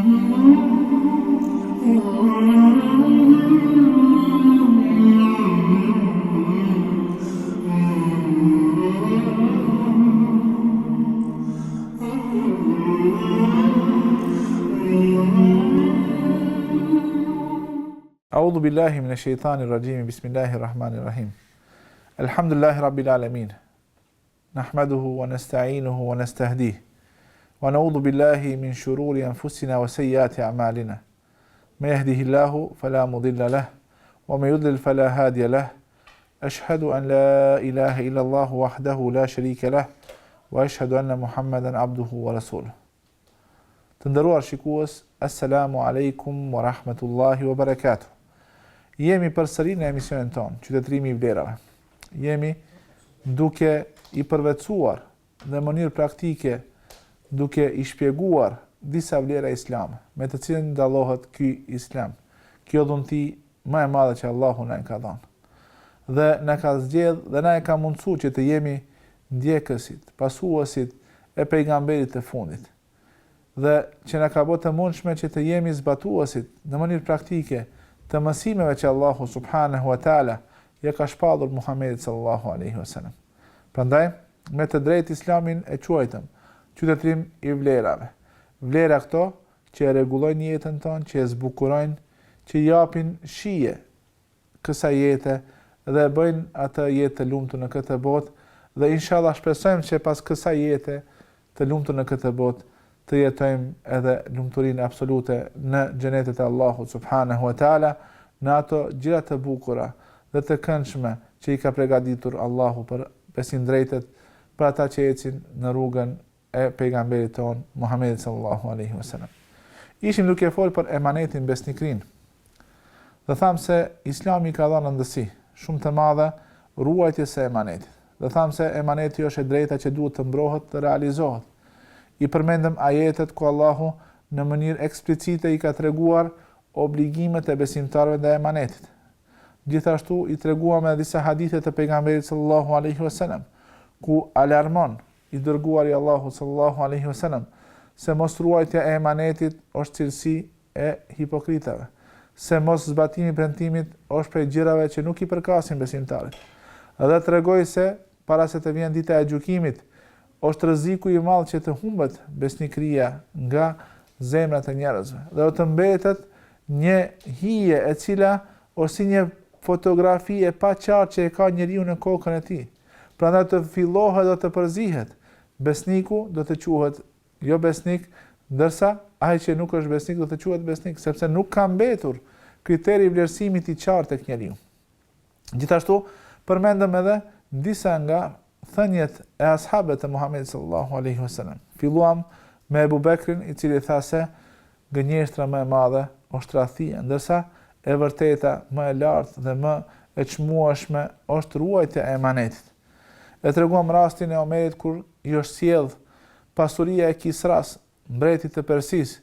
أعوذ بالله من الشيطان الرجيم بسم الله الرحمن الرحيم الحمد لله رب العالمين نحمده ونستعينه ونستهديه ونعوذ بالله من شرور أنفسنا وسيئات أعمالنا من يهده الله فلا مضل له ومن يضلل فلا هادي له أشهد أن لا إله إلا الله وحده لا شريك له وأشهد أن محمدا عبده ورسوله. Të nderuar shikues, assalamu alaikum wa rahmatullahi wa barakatuh. Jemi përsëri në emisionin ton, Qytetërimi I vlerave. Jemi duke I përvetësuar në mënyrë praktike, duke I shpjeguar disa vlera islame, me të cilën dallohet ky islam. Kjo dhunti më e madhe që Allahu na ka dhënë. Dhe na ka zgjedh dhe na e ka mundsuar që të jemi ndjekësit, pasuesit e pejgamberit të fundit. Dhe që na ka bërë të mundshme që të jemi zbatuesit në mënyrë praktike të mësimeve që Allahu subhanahu wa taala ja ka shpallur Muhamedit sallallahu alaihi wasallam. Prandaj, me të drejtë islamin e quajtëm qytetërim I vlerave. Vlera këto që e rregullojnë jetën tonë, që e zbukurojnë, që japin shije kësaj jete dhe bëjnë atë jetë të lumtur në këtë botë dhe inshallah shpresojmë që pas kësaj jete të lumtur në këtë botë të jetojmë edhe lumturinë absolute në xhenetet e Allahut subhanahu wa taala, në ato gjëra të bukura dhe të këndshme që I ka përgatitur Allahu për besindrejtët, për ata që ecin në rrugën e pejgamberit ton Muhammedit sallallahu alaihi wasallam. Ishim duke folur për emanetin besnikrin. Dhe tham se Islami ka dhënë rëndësi shumë të madhe ruajtjes së emanetit. Dhe tham se emaneti është e drejta që duhet të mbrohet dhe realizohet. I përmendëm ajetet ku Allahu në mënyrë eksplicite I ka treguar obligimet e besimtarëve ndaj emanetit. Gjithashtu I treguam edhe disa hadithe të pejgamberit sallallahu alaihi wasallam ku alarmon I dërguari I Allahut sallallahu alaihi wasallam se mos ruajtja e emanetit është cilësi e hipokritave, se mos zbatimi I premtimit është prej gjërave që nuk I përkasin besimtarit. Dhe tregoi se para se të vjen dita e gjykimit është rreziku I madh që të humbet besnikëria nga zemrat e njerëzve. Dhe do të mbetet një hije e cila është si një fotografi e paqartë që e ka njeriu në kokën e tij. Prandaj të fillohet do të përzihet. Besniku do të quhet jo besnik, ndërsa ai që nuk është besnik do të quhet besnik, sepse nuk ka mbetur kriteri I vlerësimit I qartë tek njeriu. Gjithashtu përmendëm edhe disa nga thënjet e ashabëve të Muhamedit sallallahu alaihi wasallam. Filluam me Ebu Bekrin, I cili tha se gënjeshtra më e madhe është tradhtia, ndërsa e vërteta më e lartë dhe më e çmueshme është ruajtja e emanetit. E treguam rastin e Omerit kur I është sjellë pasuria e Kisras, mbretit të Persisë,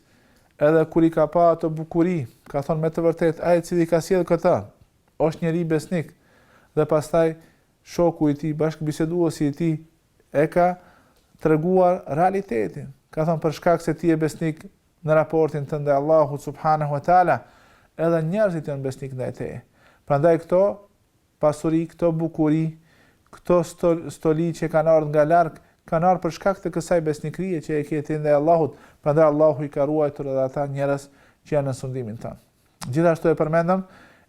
edhe kur I ka pa ato bukuri, ka thonë me të vërtetë ai I cili ka sjellë këtë është njeri besnik. Dhe pastaj shoku I tij, bashkëbiseduesi I tij e ka treguar realitetin. Ka thonë për shkak se ti je besnik në raportin tënd ndaj Allahut subhanahu wa taala, edhe njerëzit janë besnik ndaj teje. Prandaj këto pasuri, këto bukuri, këto stoli që kanë ardhur nga larg, kanë ardhur për shkak të kësaj besnikërie që e ke ti ndaj Allahut. Prandaj Allahu I ka ruajtur edhe ata njerëz që janë në sundimin tonë. Gjithashtu e përmendëm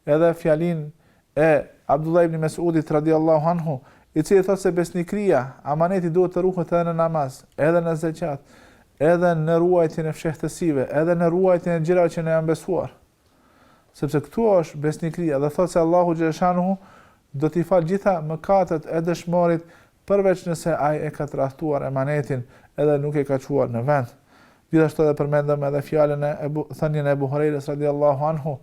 edhe fjalinë e Abdullah ibn Mesudit radiallahu anhu, I cili thotë se besnikëria, amaneti duhet të ruhet edhe në namaz, edhe në zeqat, edhe në ruajtjen e fshehtësive, edhe në ruajtjen e gjërave që ne janë besuar. Sepse këtu është besnikëria dhe thotë se Allahu xhaleshanuhu do t'i fal gjitha mëkatet e dëshmorit përveç nëse ai e ka trahtuar emanetin edhe nuk e ka çuar në vend. Gjithashtu edhe përmendëm edhe fjalën e thënien e Ebu Hurajres radiallahu anhu,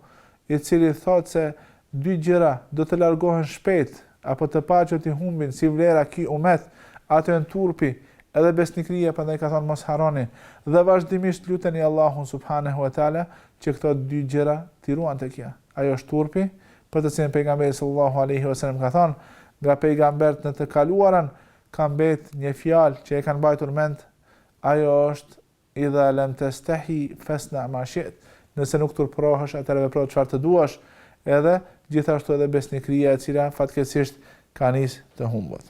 I cili thotë se dy gjëra do të largohen shpejt apo të paqet I humbin si vlera ky umet, ato janë turpi edhe besnikëria, prandaj ka thënë mos harroni dhe vazhdimisht luteni Allahun subhanahu wa taala që këto dy gjëra t'i ruan tek ja. Ajo është turpi, për të cilin pejgamberi sallallahu alaihi wasallam ka thënë, nga pejgambert në të kaluarën ka mbet një fjalë që e kanë mbajtur mend, ajo është idha lam tastahi fasna ma shi't. Nëse nuk turprohesh, atëherë vepro çfarë të duash. Edhe gjithashtu edhe besnikëria e cila fatkeqësisht ka nisë të humbur.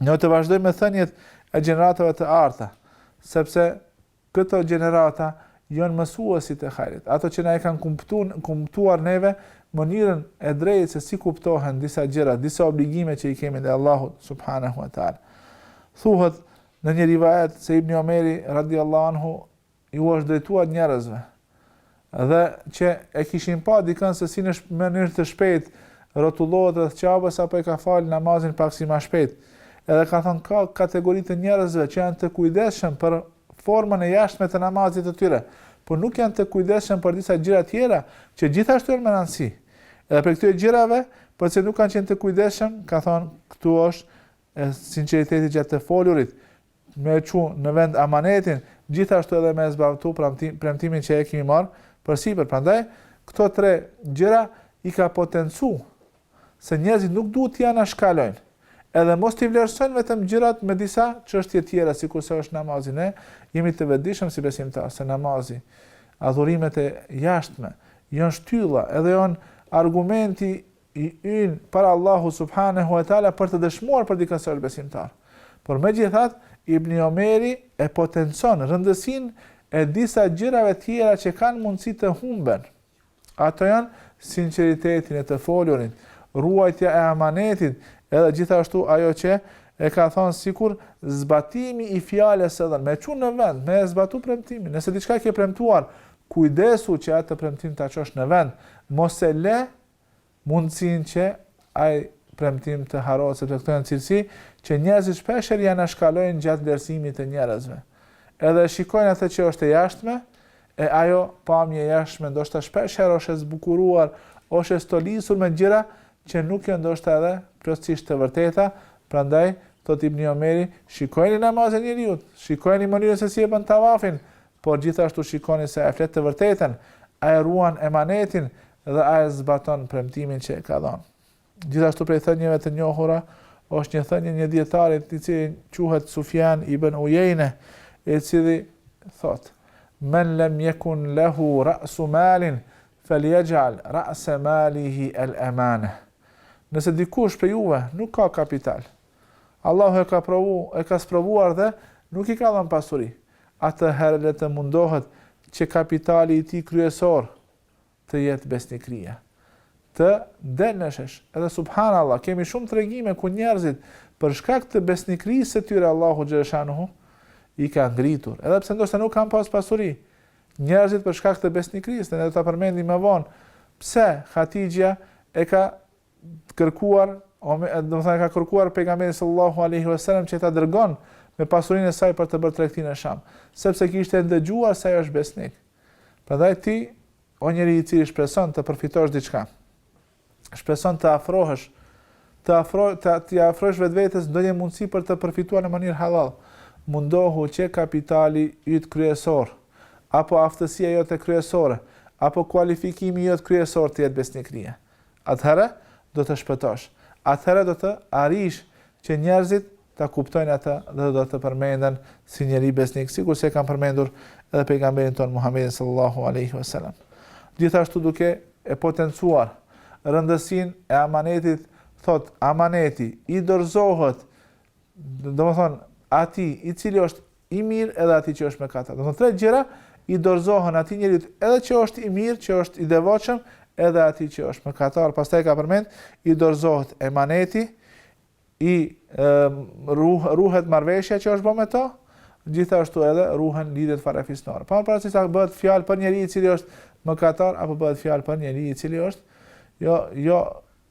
Ne të vazhdojmë me thënjet e gjeneratave të arta, sepse këto gjenerata janë mësuesit e hajrit. Ato që na e kanë kuptuar neve mënyrën e drejtë se si kuptohen disa gjëra, disa obligime që i kemi ndaj Allahut subhanahu wa taala. Thuhet në një rivajet se Ibn Omeri radiallahu anhu ju është drejtuar njerëzve dhe që e kishin pa dikën se si në mënyrë të shpejt rrotullohet rreth Qabës apo e ka fal namazin pak si më shpejt. Edhe ka thënë ka kategori të njerëzve që janë të kujdesshëm për formën e jashtme të namazit të tyre, por nuk janë të kujdesshëm për disa gjëra tjera që gjithashtu janë me rëndësi. Edhe për këtyre gjërave, përse nuk kanë qenë të kujdesshëm, ka thonë këtu është sinqeriteti gjatë të folurit, me çu në vend amanetin, gjithashtu edhe me zbavtu premtimin që e kemi marrë përsipër. Prandaj këto tre gjëra i ka potencu se njerëzit nuk duhet t'ia anashkalojnë. Edhe mos t'i vlerësojnë vetëm gjërat me disa çështje tjera, sikurse është namazi. Ne jemi të vetëdijshëm si besimtarë se namazi, adhurimet e jashtme, janë shtylla, edhe janë argumenti i ynë para Allahu subhanahu wa taala për të dëshmuar për dikën se është besimtar. Por megjithatë, Ibn Omeri e potencon rëndësinë e disa gjërave tjera që kanë mundësi të humben. Ato janë sinqeritetin e të folurit, ruajtja e amanetit, edhe gjithashtu ajo që e ka thonë sikur zbatimi i fjalës së dhënë, me çun në vend, me zbatu premtimin. Nëse diçka ke premtuar, kujdesu që atë premtim ta çosh në vend, mos e le mundësinë që ai premtim të harrohet, sepse këto janë cilësi që njerëzit shpeshherë janë shkalojnë gjatë vlerësimit të njerëzve. Edhe shikojnë atë që është e jashtme, e ajo pamje e jashtme ndoshta shpeshherë është e zbukuruar, është e stolisur me gjëra që nuk janë ndoshta edhe plotësisht të vërteta. Prandaj thot Ibn Omeri, shikojeni namazin e njeriu, shikojeni mënyrën se si e bën tavafin, por gjithashtu shikoni se e flet të vërtetën, a e ruan emanetin dhe a e zbaton premtimin që e ka dhënë. Gjithashtu prej thënieve të njohura është një thënie një dietarit i cili quhet Sufjan ibn Uyeyne, i cili thot: "Men lam yakun lahu ra'su malin falyaj'al ra'sa malihi al-amana." Nëse dikush për juve nuk ka kapital, Allahu e ka sprovuar dhe nuk i ka dhënë pasuri, atëherë le të mundohet që kapitali i tij kryesor të jetë besnikëria, të denëshesh. Edhe subhanallahu, kemi shumë tregime ku njerëzit për shkak të besnikërisë së tyre Allahu xhaleshanuhu i ka ngritur, edhe pse ndoshta nuk kanë pas pasuri. Njerëzit për shkak të besnikërisë, ne do ta përmendim më vonë, pse Hatixha e ka kërkuar, ka kërkuar pejgamberin sallallahu alaihi wasallam që ta dërgon me pasurinë e saj për të bërë tregtinë në Sham, sepse kishte ndëgjuar se ai është besnik. Prandaj ti, o njeri i cili shpreson të përfitosh diçka, shpreson të afrohesh, të afrosh vetvetes ndonjë mundësi për të përfituar në mënyrë halal, mundohu që kapitali yt kryesor, apo aftësia jote kryesore, apo kualifikimi jot kryesor të jetë besnikëria. Atëherë do të shpëtosh. Atëherë do të arish që njerëzit ta kuptojnë atë dhe do të përmenden si njeri besnik, sikur se kanë përmendur edhe pejgamberin ton Muhammedin sallallahu alaihi wasallam. Gjithashtu duke e potencuar rëndësinë e amanetit, thot amaneti i dorëzohet, domethënë atij i cili është i mirë edhe atij që është mëkatar. Domethënë tre gjëra i dorëzohen atij njeriu edhe që është i mirë, që është i devotshëm, edhe atij që është mëkatar. Pastaj ka përmend i dorëzohet emaneti, i ruhet marrëveshja që është bërë me to, gjithashtu edhe ruhen lidhjet farefisnore. Pa parasysh sa bëhet fjalë për njeriu i cili është mëkatar apo bëhet fjalë për njeriu i cili është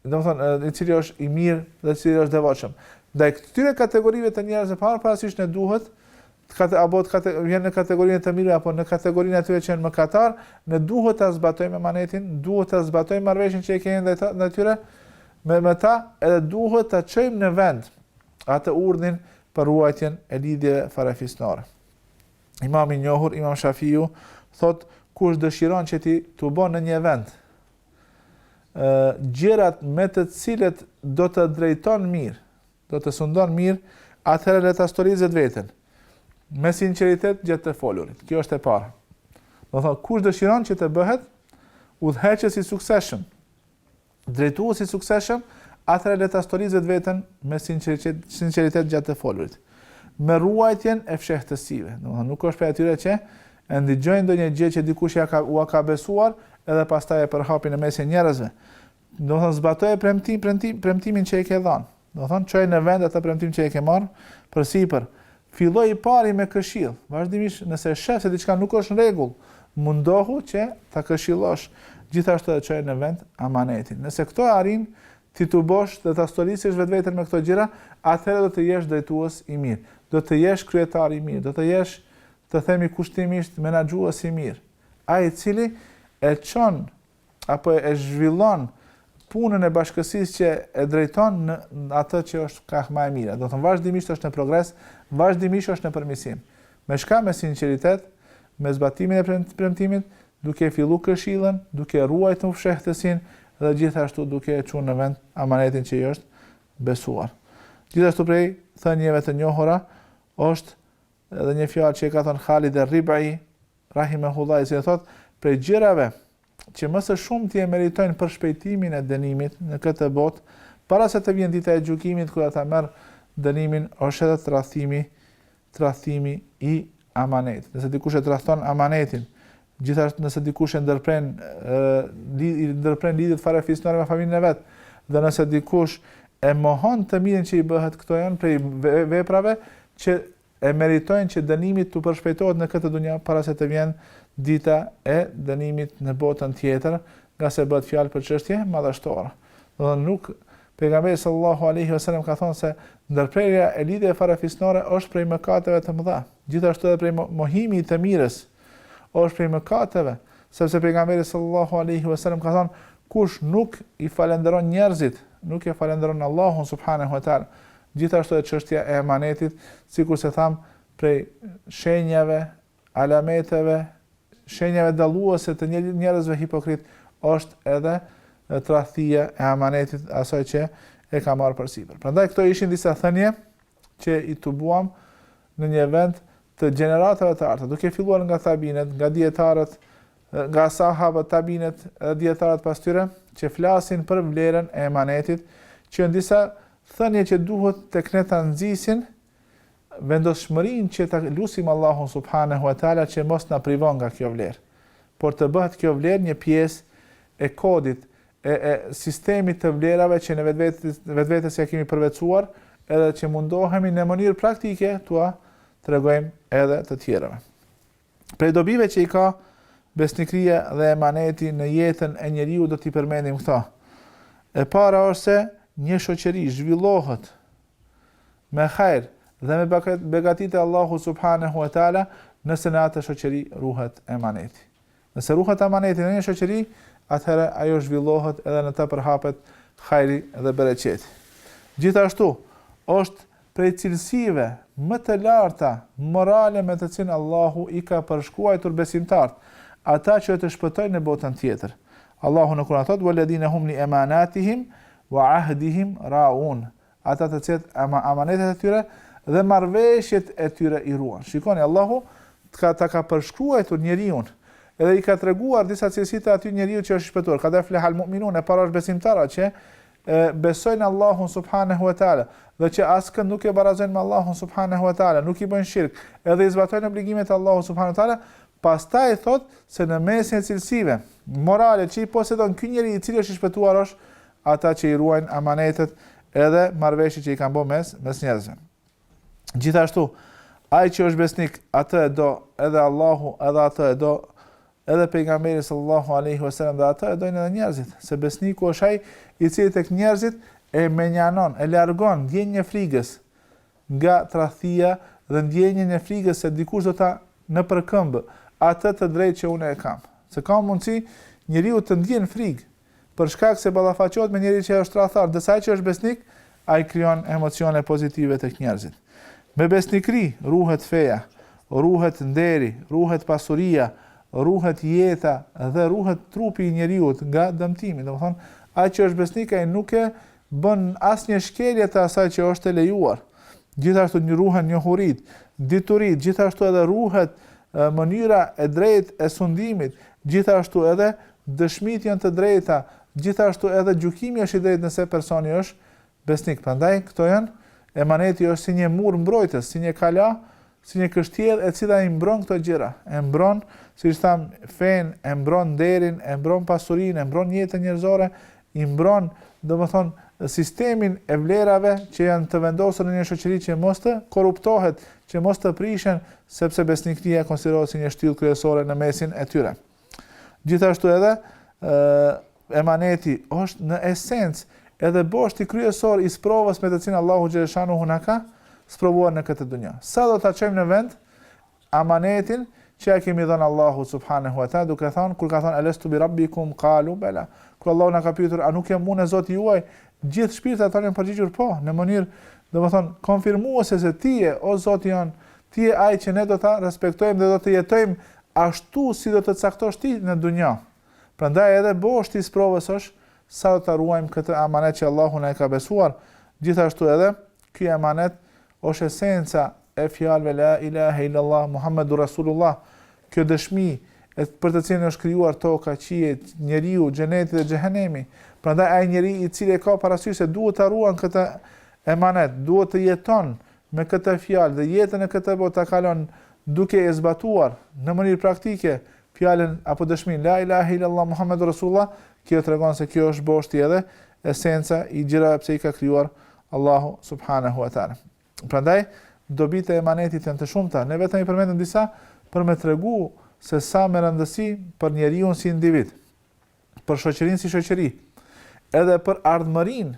domethënë i cili është i mirë dhe i cili është devotshëm. Ndaj këtyre kategorive të njerëzve pa parasysh ne duhet vjen në kategorinë të mirë apo në kategorinë atyre që janë mëkatar, ne duhet ta zbatojmë emanetin, duhet ta zbatojmë marrëveshjen që e kemi ndaj tyre me ta, edhe duhet ta çojmë në vend atë urdhnin për ruajtjen e lidhjeve farefisnore. Imam i njohur, Imam Shafiu, thot kush dëshiron që ti të bën në një vend gjërat me të cilët do të drejton mirë, do të sundon mirë, atëherë le ta stolizet veten. me sinqeritet gjatë të folurit. Kjo është e para. Do thotë kush dëshiron që të bëhet udhëheqës i suksesshëm, drejtues i suksesshëm, atëherë le ta storizet veten me sinqeritet gjatë të folurit. Me ruajtjen e fshehtësive. Do thotë nuk është për atyre që e ndigojnë ndonjë gjë që dikush u ka besuar edhe pastaj e përhapin në mes e njerëzve. Do thonë zbatoje premtimin që e ke dhënë. Do thonë çoj në vend atë premtim që e ke marrë përsipër. Filloi i pari me këshill. Vazhdimisht nëse shef se diçka nuk është në rregull, mundohu që ta këshillosh. Gjithashtu të çoj në vend amanetin. Nëse këto arrin ti të bosh dhe ta stolisësh vetveten me këto gjëra, atëherë do të jesh drejtues i mirë. Do të jesh kryetar i mirë, do të jesh, të themi kushtimisht, menaxhues i mirë. Ai i cili e çon apo e zhvillon punën e bashkësisë që e drejton në atë që është kaq më e mira. Do të thonë vazhdimisht është në progres, vazhdimisht është në përmirësim. Me shka me sinqeritet, me zbatimin e premtimit, duke filluar këshillën, duke ruajtur fshehtësinë dhe gjithashtu duke e çuar në vend amanetin që i është besuar. Gjithashtu prej thënieve të njohura është edhe një fjalë që e ka thënë Khalid al-Ribai rahimahullah, i thotë prej gjërave që më së shumti e meritojnë për shpejtimin e dënimit në këtë botë, para se të vjen dita e gjykimit kur ata merr dënimin, është edhe tradhimi i amanetit. Nëse dikush e tradhton amanetin, gjithashtu nëse dikush e ndërpren lidhjet farefisnore me familjen e vet, dhe nëse dikush e mohon të mirën që i bëhet, këto janë prej veprave që e meritojnë që dënimi të përshpejtohet në këtë dunja para se të vjen dita e dënimit në botën tjetër, nga se bëhet fjalë për çështje madhështore. Do të nuk pejgamberi sallallahu alaihi wasallam ka thënë se ndërprerja e lidhjeve farefisnore është prej mëkateve të mëdha. Gjithashtu edhe prej mohimi i të mirës është prej mëkateve, sepse pejgamberi sallallahu alaihi wasallam ka thënë kush nuk i falenderon njerëzit, nuk e falenderon Allahun subhanahu wa taala. Gjithashtu edhe çështja e emanetit, sikur se tham, prej shenjave, alameteve, shenjave dalluese të njerëzve hipokrit është edhe tradhtia e amanetit, asaj që e ka marrë përsipër. Prandaj këto ishin disa thënie që i tubuam në një vend të gjeneratave të arta, duke filluar nga tabinet, nga dietarët, nga sahabët, tabinet, dietarët pas tyre, që flasin për vlerën e emanetit, që në disa thënie që duhet tek ne ta nxisin vendosmërinë që ta lutim Allahun subhanahu wa taala që mos na privon nga kjo vlerë, por të bëhet kjo vlerë një pjesë e kodit, e sistemit të vlerave që në vetvetes ja kemi përveçuar, edhe që mundohemi në mënyrë praktike tua tregojmë edhe të tjerëve. Prej dobive që i ka besnikëria dhe emaneti në jetën e njeriu do t'i përmendim këto. E para është se një shoqëri zhvillohet me hajër dhe me begatitë e Allahu subhanahu wa taala nëse në atë shoqëri ruhet emaneti. Nëse ruhet emaneti në një shoqëri, atëherë ajo zhvillohet edhe në të përhapet hajri dhe bereqeti. Gjithashtu, është prej cilësive më të larta morale me të cilën Allahu i ka përshkruar besimtarët, ata që të shpëtojnë në botën tjetër. Allahu në Kur'an thotë: "Walladhina hum li amanatihim wa ahdihim ra'un." Ata të cilët amanetet e tyre dhe marrëveshjet e tyre i ruan. Shikoni, Allahu ta ka përshkruar njeriu edhe i ka treguar disa cilësi të aty njeriu që është shpëtuar. Qad aflaha al-mu'minun, e para është besimtarët që besojnë Allahun subhanahu wa taala dhe që askënd nuk e barazojnë me Allahun subhanahu wa taala, nuk i bëjnë shirk, edhe i zbatojnë obligimet e Allahut subhanahu wa taala. Pastaj thot se në mesin e cilësive morale që i posedon ky njeri i cili është i shpëtuar është ata që i ruajnë amanetet edhe marrëveshjet që i kanë bërë mes njerëzve. Gjithashtu, ai që është besnik, atë e do, edhe Allahu, edhe atë e do, edhe pejgamberi sallallahu alaihi wasallam dhe atë e dojnë edhe njerëzit, se besniku është ai i cili tek njerëzit e menjanon, e largon ndjenjën e frikës nga tradhtia dhe ndjenjën e frikës se dikush do ta në përkëmbë atë të drejtë që unë e kam. Se ka mundësi njeriu të ndjen frikë për shkak se ballafaqohet me njëri që është tradhtar, ndërsa ai që është besnik, ai krijon emocione pozitive tek njerëzit. Me besnikëri ruhet feja, ruhet nderi, ruhet pasuria, ruhet jeta dhe ruhet trupi i njeriu nga dëmtimi. Domethënë, ai që është besnik ai nuk e bën asnjë shkelje të asaj që është e lejuar. gjithashtu ruhen njohurit, diturit, gjithashtu edhe ruhet mënyra e drejtë e sundimit, gjithashtu edhe dëshmit janë të drejta, gjithashtu edhe gjykimi është i drejtë nëse personi është besnik. Prandaj këto janë, emaneti është si një mur mbrojtës, si një kala, si një kështjell e cila i mbron këto gjëra. E mbron, siç tham, fen, e mbron nderin, e mbron pasurinë, e mbron jetën njerëzore, i mbron, domethënë, sistemin e vlerave që janë të vendosur në një shoqëri që mos të korruptohet, që mos të prishen, sepse besnikëria konsiderohet si një shtyllë kryesore në mesin e tyre. Gjithashtu edhe emaneti është në esencë edhe boshti kryesor i sprovës me të cilën Allahu xhaleshanuhu na ka sprovuar në këtë dunjë. Sa do ta çojmë në vend amanetin që e kemi dhënë Allahu subhanahu wa taala, duke thënë kur ka thënë alastu bi rabbikum qalu bala. Kur Allahu na ka pyetur, a nuk jam unë Zoti juaj? Gjithë shpirtat kanë përgjigjur po, në mënyrë, domethënë, konfirmuese se ti je o Zoti jon, ti je ai që ne do ta respektojmë dhe do të jetojmë ashtu si do të caktosh ti në dunjë. Prandaj edhe boshti i sprovës është sa do ta ruajmë këtë amanet që Allahu na e ka besuar. Gjithashtu edhe ky amanet është esenca e fjalëve la ilaha illallah Muhammedur Rasulullah. Kjo dëshmi për të cilën është krijuar toka, qiejt, njeriu, xheneti dhe xhehenemi. Prandaj ai njeriu i cili ka parasysh se duhet ta ruan këtë emanet, duhet të jeton me këtë fjalë dhe jetën e këtë botë ta kalon duke e zbatuar në mënyrë praktike fjalën apo dëshminë la ilaha illallah Muhammedur Rasulullah. Kjo tregon se kjo është boshti edhe esenca i gjërave pse i ka krijuar Allahu subhanahu wa taala. Prandaj dobitë e emanetit janë të shumta. Ne vetëm i përmendëm disa për me tregu se sa me rëndësi për njeriu si individ, për shoqërinë si shoqëri, edhe për ardhmërinë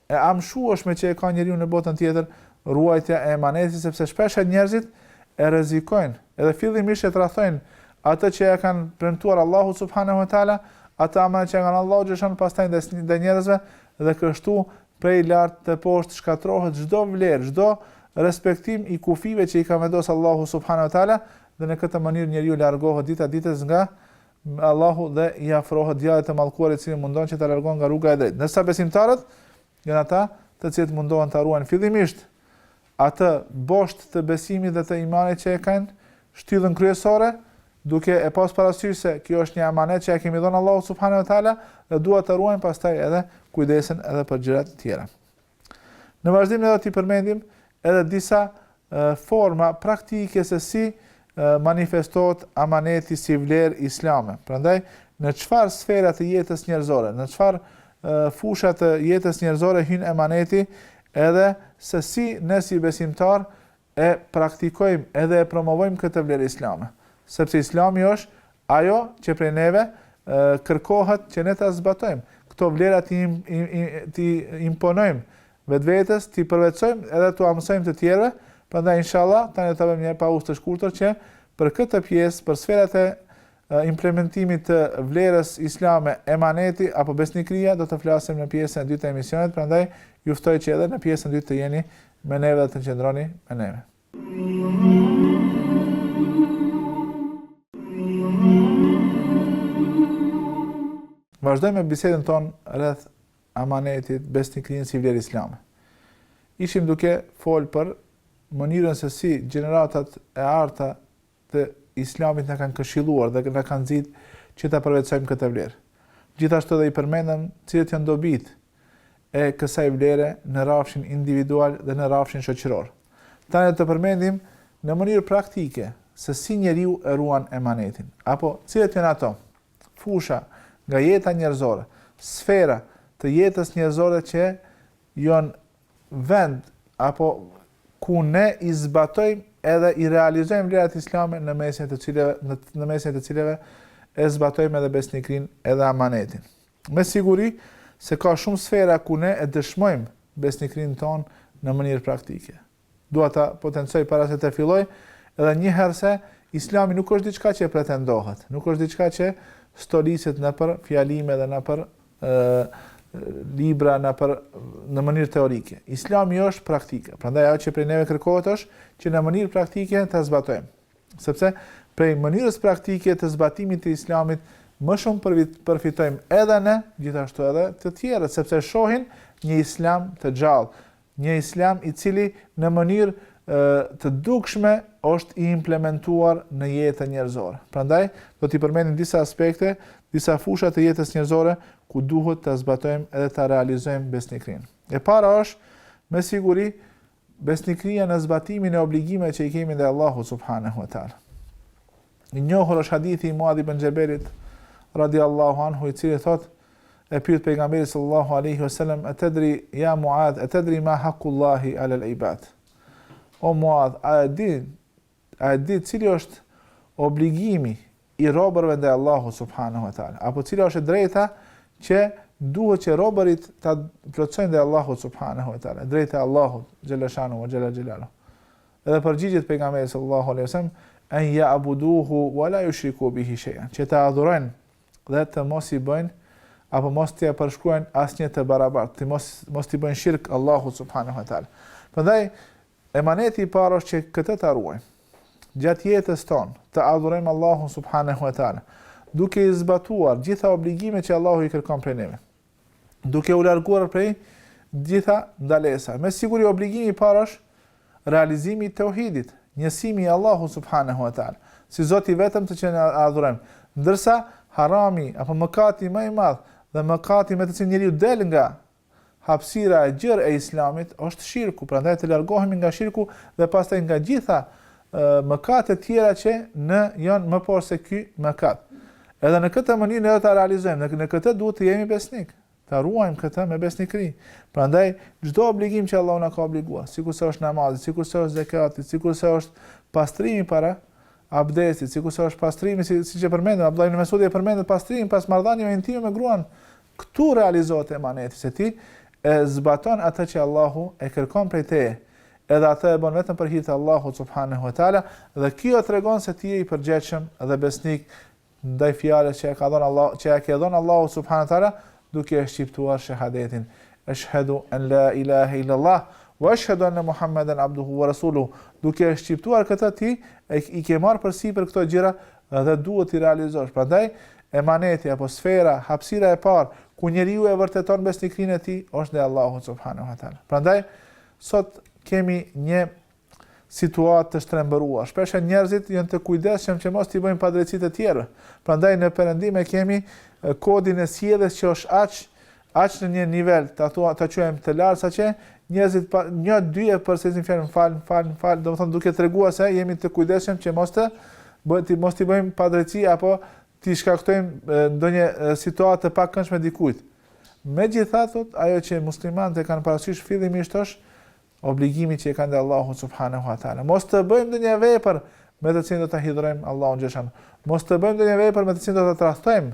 e amshueshme që e ka njeriu në botën tjetër, ruajtja e emanetit, sepse shpesh njerëzit e rrezikojnë, edhe fillimisht e tradhtojnë atë që e kanë premtuar Allahu subhanahu wa taala, atë amanet që kanë Allahu xhashan pastaj ndaj njerëzve, dhe kështu prej lart të poshtë shkatrohet çdo vlerë, çdo respektim i kufive që i ka vendosur Allahu subhanahu wa taala, dhe në këtë mënyrë njeriu largohet dita ditës nga Allahu dhe i afrohet djallit të mallkuar i cili mundon që ta largon nga rruga e drejtë. Nëse besimtarët janë ata të cilët mundohen ta ruajnë fillimisht atë bosht të besimit dhe të imanit që e kanë shtyllën kryesore, duke e pas parasysh se kjo është një amanet që e kemi dhënë Allahu subhanahu wa taala dhe duhet ta ruajmë pastaj edhe kujdesen edhe për gjërat e tjera. Në vazhdim ne do t'i përmendim edhe disa forma praktike se si manifestohet amaneti si vlerë islame. Prandaj, në çfarë sfera të jetës njerëzore, në çfarë fusha të jetës njerëzore hyn amaneti, edhe se si ne si besimtar e praktikojmë edhe e promovojmë këtë vlerë islame. Sepse Islami është ajo që prej neve kërkohet që ne ta zbatojmë. Këto vlera ti imponojmë vetvetes, ti përvetsojmë edhe tu mësojmë të tjerëve. Prandaj inshallah tani ta bëjmë një pauzë të shkurtër që për këtë pjesë, për sferat e implementimit të vlerës islame, emaneti apo besnikëria, do të flasim në pjesën e dytë të emisionit. Prandaj ju ftoj që edhe në pjesën e dytë të jeni me neve dhe të qëndroni me neve. Vazhdojmë me bisedën tonë rreth amanetit, besnikërinë si vlerë islame. Ishim duke folë për mënyrën se si gjeneratat e arta të islamit në kanë këshilluar dhe në kanë nxitë që ta përvetsojmë këtë vlerë. Gjithashtu edhe i përmendëm cilët janë dobitë e kësaj vlere në rrafshin individual dhe në rrafshin shoqëror. Tani të përmendim në mënyrë praktike se si njeriu e ruan emanetin, apo cilët janë ato fusha nga jeta njerëzore, sfera të jetës njerëzore që janë vend apo ku ne i zbatojmë edhe i realizojmë vlerat islame në mesin të cileve e zbatojmë edhe besnikrin edhe amanetin. Me siguri se ka shumë sfera ku ne e dëshmojmë besnikrin ton në mënyrë praktike. Dua ta potencoj para se të filloj edhe një herë se Islami nuk është diçka që pretendohet, nuk është diçka që stoliset në për fjalime dhe në për libra në mënyrë teorike. Islami është praktike. Prandaj ajo që prej neve kërkohet është që në mënyrë praktike të zbatojmë. Sepse prej mënyrës praktike të zbatimit të Islamit më shumë përfitojmë edhe ne, gjithashtu edhe të tjerët, sepse shohin një Islam të gjallë, një islam i cili në mënyrë të dukshme është i implementuar në jetën njerëzore. Prandaj do t'i përmendim disa aspekte, disa fusha të jetës njerëzore ku duhet të zbatojmë edhe të realizojmë besnikrinë. E para është me siguri besnikria në zbatimin e obligimeve që i kemi ndaj Allahut subhanahu wa taala. Një njohur është hadithi i Muadh ibn Jabalit radiallahu anhu, i cili thotë, e pyet pejgamberin sallallahu alaihi wasallam, "Atadri ya Muadh, atadri ma haqqullahi 'ala al-ibad?" O Muadh, a e di cili është obligimi i robërve ndaj Allahut subhanahu wa taala, apo cila është drejta që duhet që robërit ta plotësojnë ndaj Allahut subhanahu wa taala, drejta e Allahut xhalla shanu wa xhalla xhelalu. Edhe përgjigjet pejgamberit sallallahu alaihi wasallam, an ya'buduhu wa la yushriku bihi shay'an, që ta adhurojnë dhe të mos i bëjnë apo mos t'i përshkruajnë asnjë të barabartë, mos t'i bëjnë shirk Allahut subhanahu wa taala. Prandaj emaneti i parë është që këtë ta ruajmë gjatë jetës tonë, të adhurojmë Allahun subhanahu wa taala, duke i zbatuar gjitha obligimet që Allahu i kërkon prej neve, duke u larguar prej gjitha ndalesa. Me siguri obligimi i parë është realizimi i tauhidit, njësimi i Allahut subhanahu wa taala, si Zoti vetëm të që ne adhurojmë. Ndërsa harami apo mëkati më i madh dhe mëkati me të cilin njeriu del nga hapësira e gjerë e Islamit është shirku. Prandaj të largohemi nga shirku dhe pastaj nga gjitha mëkatet tjera që janë më parë se ky mëkat. Edhe në këtë mënyrë ne do ta realizojmë, në këtë duhet të jemi besnik, ta ruajmë këtë me besnikëri. Prandaj çdo obligim që Allahu na ka obliguar, sikurse është namazi, sikurse është zakati, sikurse është pastrimi para abdestit, sikurse është pastrimi siç e përmendëm, Abdullah ibn Mesudi e përmendet pastrimin pas marrëdhënieve intime me gruan. Këtu realizohet emaneti, se ti e zbaton atë që Allahu e kërkon prej teje, edhe atë e bën vetëm për hir të Allahut subhanahu wa taala, dhe kjo tregon se ti je i përgjithshëm dhe besnik ndaj fjalës që e ka dhënë Allah, që e ka dhënë Allahu subhanahu wa taala, duke e shqiptuar shahadetin, ashhadu an la ilaha illa Allah wa ashhadu anna Muhammadan abduhu wa rasuluhu, duke e shqiptuar këtë ti i ke marrë përsipër këto gjëra dhe duhet i realizosh. Prandaj emaneti apo sfera, hapësira e parë ku njeriu e vërteton besnikrinë e tij është ndaj Allahut subhanahu wa taala. Prandaj sot kemi një situatë të shtrembëruar. Shpesh njerëzit janë të kujdesshëm që mos t'i bëjnë padrejti të tjerë. Prandaj në perëndim e kemi kodin e sjelljes që është aq në një nivel ta quajmë të lartë saqë njerëzit një dy e përsërisin fjalën fal, domethënë duke treguar se jemi të kujdesshëm që mos t'i bëjmë padrejti apo t'i shkaktojmë ndonjë situatë të pakëndshme dikujt. Megjithatë, ajo që muslimanët e kanë parasysh fillimisht është obligimi që e kanë ndaj Allahut subhanahu wa taala. Mos të bëjmë ndonjë vepër me të cilën do ta hidhrojmë Allahun xhashan. Mos të bëjmë ndonjë vepër me të cilën do ta tradhtojmë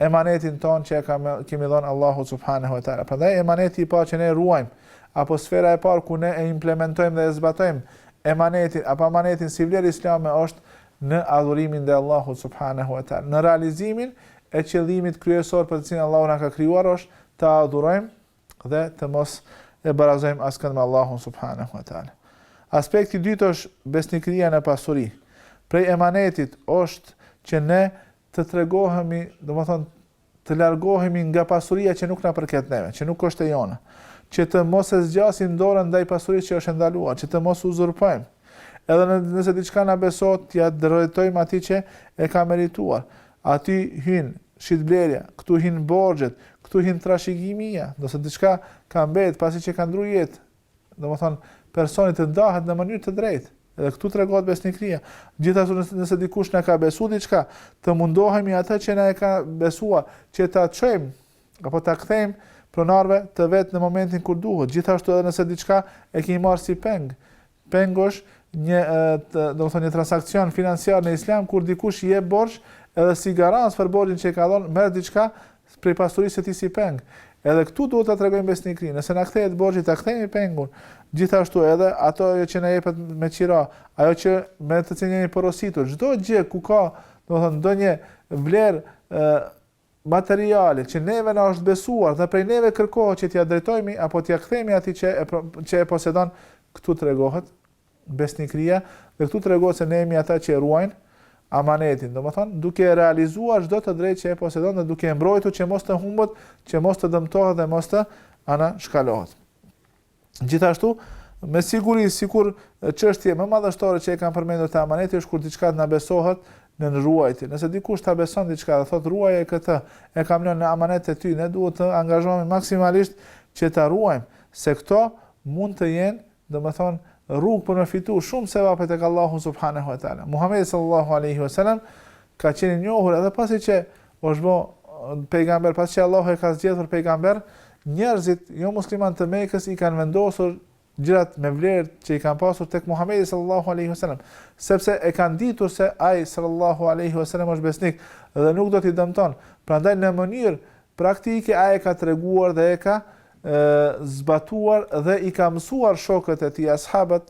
emanetin ton që kemi dhënë Allahu subhanahu wa taala. Prandaj emaneti i parë që ne ruajmë, apo sfera e parë ku ne e implementojmë dhe e zbatojmë emanetin si vlerë islame është në adhurimin ndaj Allahut subhanahu wa taala. Në realizimin e qëllimit kryesor për të cilin Allahu na ka krijuar është të adhurojmë dhe të mos e barazojmë askënd me Allahun subhanahu wa taala. Aspekti i dytë është besnikëria në pasuri. Prej emanetit është që ne të tregohemi, domethënë të largohemi nga pasuria që nuk na përket neve, që nuk është e jona, që të mos e zgjasim dorën ndaj pasurisë që është ndaluar, që të mos uzurpojmë. Edhe nëse diçka na besohet, t'ia drejtojmë atij që e ka merituar. Aty hyn shitblerja, këtu hyn borxhet, këtu hyn trashëgimia, nëse diçka ka mbet pasi që ka ndruar jetë, domethënë personi të ndahet në mënyrë të drejtë. Edhe këtu tregohet besnikëria. Gjithashtu nëse dikush na ka besuar diçka, të mundohemi atë që na e ka besuar, që ta çojmë apo ta kthejmë pronarëve të vet në momentin kur duhet. Gjithashtu edhe nëse diçka e kemi marrë si peng. Peng është një transakcion financiar në Islam kur dikush i jep borxh edhe si garancë për borxhin që e ka dhënë, merr diçka prej pasurisë së tij si peng. Edhe këtu duhet ta tregojmë besnikërinë. Nëse na kthehet borxhi, ta kthejmë pengun. Gjithashtu edhe ato që na jepet me qira, ajo që me të cilën jemi porositur, çdo gjë ku ka, domethënë ndonjë vlerë materiale që neve na është besuar dhe prej neve kërkohet që t'ia drejtojmë apo t'ia kthejmë atij që e posedon, këtu tregohet besnikëria dhe këtu tregohet se ne jemi ata që ruajnë amanetin, domethënë duke realizuar çdo të drejtë që e posedon dhe duke mbrojtur që mos të humbet, që mos të dëmtohet dhe mos të anashkalohet. Gjithashtu, me siguri, sikur çështje më madhështore që e kanë përmendur te amaneti është kur diçka na besohet në ruajtje. Nëse dikush ta beson diçka dhe thot ruaje këtë, e kam lënë në amanet e ty, ne duhet të angazhohemi maksimalisht që ta ruajmë, se këto mund të jenë, domethënë, rrugë për me fitu shumë sevape tek Allahu subhanahu wa taala. Muhamedi sallallahu alaihi wasallam ka qenë i njohur edhe pasi që është bë pejgamber, pasi që Allahu e ka zgjedhur pejgamber, njerëzit jo musliman të Mekës i kanë vendosur gjërat me vlerë që i kanë pasur tek Muhamedi sallallahu alaihi wasallam, sepse e kanë ditur se ai sallallahu alaihi wasallam është besnik dhe nuk do t'i dëmton. Prandaj në mënyrë praktike ai ka treguar dhe e ka zbatuar dhe i ka mësuar shokët e tij ashabët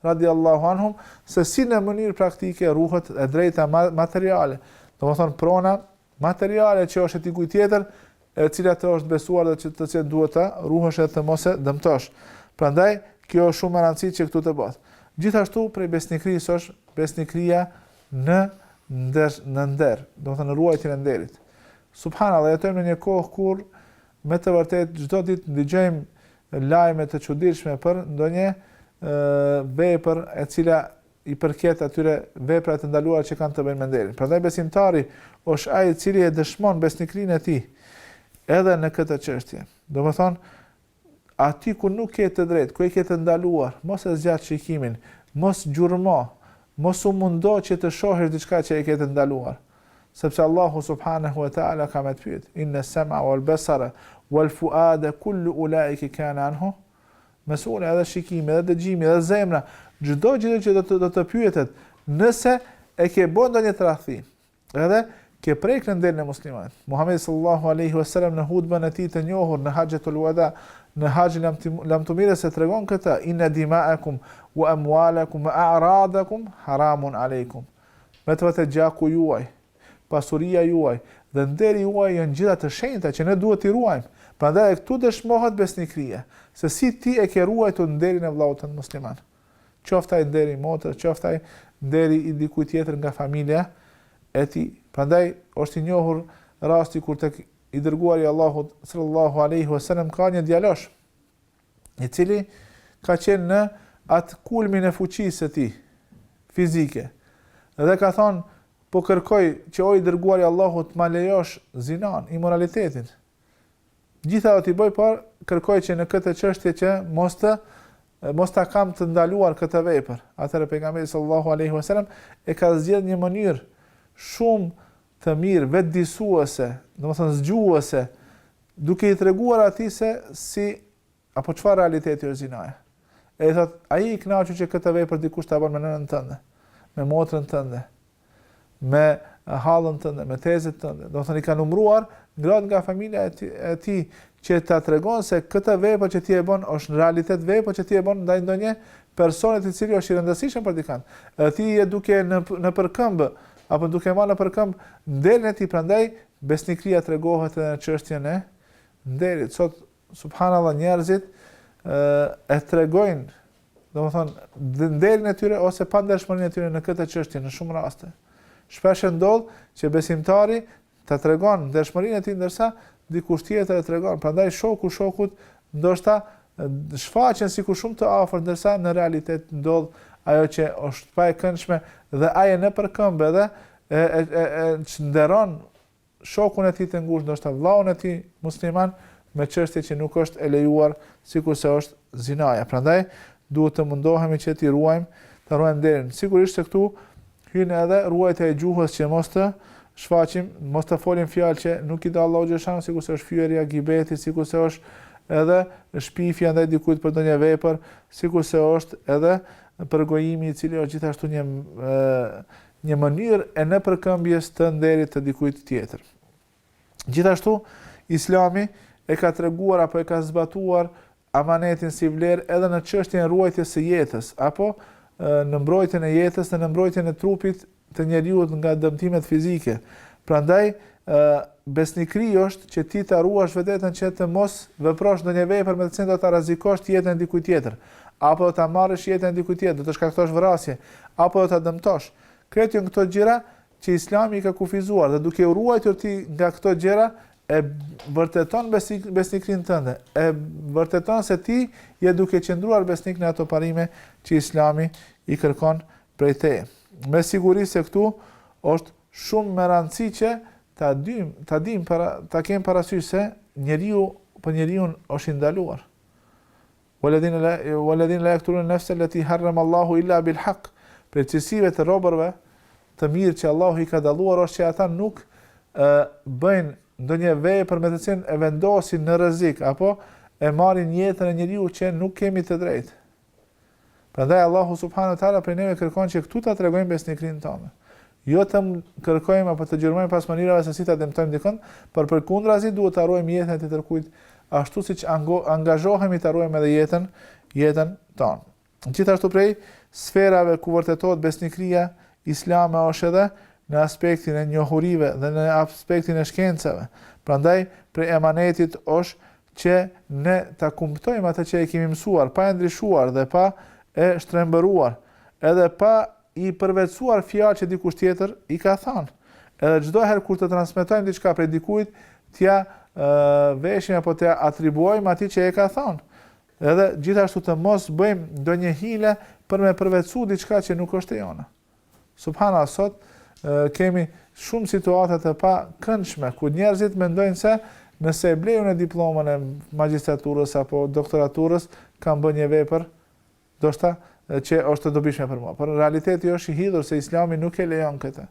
radiallahu anhum se si në mënyrë praktike ruhet e drejta materiale. Domethënë prona materiale që është e dikujt tjetër, e cila të është besuar dhe të cilën duhet të ruhesh dhe të mos e dëmtosh. Prandaj kjo është shumë e rëndësishme që këtu të bëhet. Gjithashtu prej besnikërisë është besnikëria në nder, domethënë në ruajtjen e nderit. Subhanallahu, jetojmë në një kohë kur me të vërtetë çdo ditë dëgjojmë lajme të çuditshme për ndonjë vepër e cila i përket atyre veprave të ndaluara që kanë të bëjnë me nderin. Prandaj besimtari është ai i cili e dëshmon besnikrinë e tij edhe në këtë çështje. Domethënë aty ku nuk ke të drejtë, ku e ke të ndaluar, mos e zgjat shikimin, mos gjurmo, mos u mundo që të shohësh diçka që e ke të ndaluar. Sepse Allahu subhanahu wa ta'ala ka më të pyet, inna as-sam'a wal basara wal fuada kullu ulaika kana anhu mas'ula, edhe shikimi, edhe dëgjimi, edhe zemra, çdo gjë që do të pyetet, nëse e ke bën ndonjë tradhti, edhe ke prek në nderin e muslimanit. Muhamedi sallallahu alaihi wasallam në hutbën e tij të njohur në Hajjatul Wada, në Haxhin Lam Tumira se tregon këtë, inna dima'akum wa amwalakum wa a'radakum haramun aleikum. Me të vërtetë gjaku juaj, pasuria juaj dhe nderi juaj janë gjëra të shenjta që ne duhet t'i ruajmë. Prandaj këtu dëshmohet besnikëria, se si ti e ke ruajtur nderin e vllaut të musliman. Qoftë ai nderi i motrës, qoftë ai nderi i dikujt tjetër nga familja e tij. Prandaj është i njohur rasti kur tek i dërguari Allahut sallallahu alaihi wasallam ka një djalosh i cili ka qenë në atë kulmin e fuqisë së tij fizike. Dhe ka thonë, po kërkoj që o i dërguari Allahut ma lejosh zinan, imoralitetin. Gjitha do t'i bëj, por kërkoj që në këtë çështje që mos ta kam të ndaluar këtë vepër. Atëherë pejgamberi sallallahu alaihi wasallam e ka zgjedhur një mënyrë shumë të mirë, vetëdijsuese, domethënë zgjuese, duke i treguar atij se si apo çfarë realiteti është zinaja. E thot, ai i kënaqur që këtë vepër dikush ta bën me nënën tënde, me motrën tënde, me hallën tënde, me tezën tënde. Domethënë i ka numëruar gratë nga familja e tij që ta tregon se këtë vepër që ti e bën është në realitet vepër që ti e bën ndaj ndonjë personi i cili është i rëndësishëm për dikant. Ti je duke në përkëmbë apo duke marrë në përkëmbë nderin e tij, prandaj besnikëria tregohet edhe në çështjen e nderit. Sot subhanallahu njerëzit e tregojnë, domethënë nderin e tyre ose pandershmërinë e tyre në këtë çështje në shumë raste. Shpesh ndodh që besimtari ta tregon ndershmërinë e tij ndërsa dikush tjetër e tregon. Prandaj shokut ndoshta shfaqen sikur shumë të afër, ndërsa në realitet ndodh ajo që është pa e këndshme dhe ai në përkëmbë edhe e nderon shokun e tij të ngushtë, ndoshta vllaun e tij musliman, me çështje që nuk është e lejuar, sikur se është zinaja. Prandaj duhet të mundohemi që t'i ruajmë nderin. Sigurisht se këtu hyn edhe ruajtja e gjuhës, që mos të shfaqim, mos të folim fjalë që nuk i do Allahu xhashan, sikur se është fyerja, gibeti, sikur se është edhe shpifja ndaj dikujt për ndonjë vepër, sikur se është edhe përgojimi i cili është gjithashtu një mënyrë e nëpërkëmbjes të nderit të dikujt tjetër. Gjithashtu Islami e ka treguar apo e ka zbatuar amanetin si vlerë edhe në çështjen e ruajtjes së jetës, apo në mbrojtjen e jetës dhe në mbrojtjen e trupit të njeriu nga dëmtimet fizike. Prandaj besnikëri është që ti ta ruash vetën që të mos veprosh ndonjë vepër me të cilën do ta rrezikosh jetën e dikujt tjetër, apo do ta marrësh jetën e dikujt tjetër, do të shkaktosh vrasje, apo do ta dëmtosh. Këto janë këto gjëra që Islami ka kufizuar, dhe duke u ruajtur ti nga këto gjëra, e vërteton besnikrin tënde, e vërteton se ti je duke qëndruar besnik në ato parime që Islami i kërkon prej teje. Me siguri se këtu është shumë me rëndësi që ta kem parasysh se për njeriu është ndaluar. Walladhina la yaqtuluna an-nafsa allati harrama Allahu illa bil haqq. Precisësive të robërve të mirë që Allahu i ka dalluar është që ata nuk bëjnë ndonjë vepër me të cilën e vendosin në rrezik apo e marrin jetën e njeriu që nuk kemi të drejtë. Prandaj Allahu subhanahu wa taala prej neve kërkon që këtu ta tregojmë besnikrinë tonë. Jo të kërkojmë apo të gjërmojmë pas mënyrave se si ta dëmtojmë dikon, por përkundrazi duhet të ruajmë jetën e të tërkujt ashtu siç angazhohemi të ruajmë edhe jetën tonë. Gjithashtu prej sferave ku vërtetohet besnikria islame është edhe në aspektin e njohurive dhe në aspektin e shkencave. Prandaj prej emanetit është që ne ta kuptojmë atë që e kemi mësuar, pa e ndryshuar dhe pa e shtrembëruar, edhe pa i përvetësuar fjalë që dikush tjetër i ka thënë. Edhe çdo herë kur të transmetojmë diçka prej dikujt, t'ia veshim apo t'ia atribuojmë atij që e ka thënë. Edhe gjithashtu të mos bëjmë ndonjë hile për me përvetësu diçka që nuk është e jona. Subhanallahu, sot kemi shumë situata të pa këndshme ku njerëzit mendojnë se nëse e blejnë diplomën e magjistraturës apo doktoraturës kanë bërë një vepër ndoshta që është të dobishme për mua. Por realiteti është i hidhur se Islami nuk e lejon këtë.